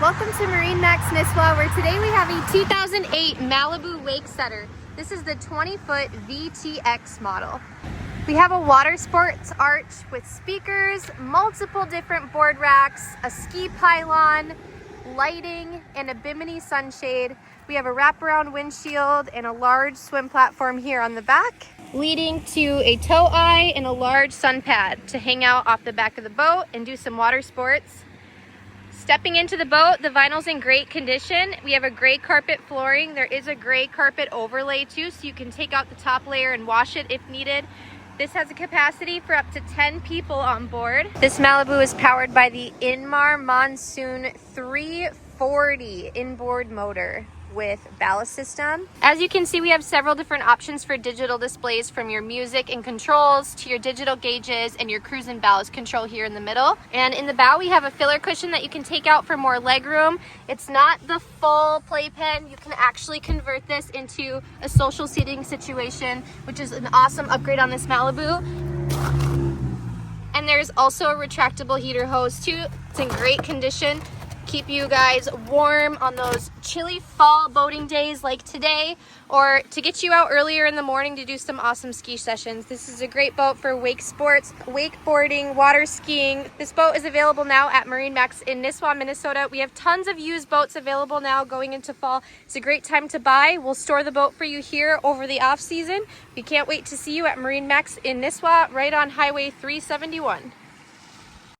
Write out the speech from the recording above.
Welcome to MarineMax Nisswa, where today we have a 2008 Malibu Wakesetter. This is the 20-foot VTX model. We have a water sports arch with speakers, multiple different board racks, a ski pylon, lighting, and a bimini sunshade. We have a wraparound windshield and a large swim platform here on the back, leading to a tow eye and a large sun pad to hang out off the back of the boat and do some water sports. Stepping into the boat, the vinyl's in great condition. We have a gray carpet flooring. There is a gray carpet overlay too, so you can take out the top layer and wash it if needed. This has a capacity for up to 10 people on board. This Malibu is powered by the Inmar Monsoon 340 inboard motor with ballast system. As you can see, we have several different options for digital displays, from your music and controls to your digital gauges and your cruise and ballast control here in the middle. And in the bow, we have a filler cushion that you can take out for more leg room. It's not the full playpen. You can actually convert this into a social seating situation, which is an awesome upgrade on this Malibu. And there's also a retractable heater hose too. It's in great condition. Keep you guys warm on those chilly fall boating days like today, or to get you out earlier in the morning to do some awesome ski sessions. This is a great boat for wake sports, wakeboarding, water skiing. This boat is available now at MarineMax in Nisswa, Minnesota. We have tons of used boats available now going into fall. It's a great time to buy. We'll store the boat for you here over the off season. We can't wait to see you at MarineMax in Nisswa, right on Highway 371.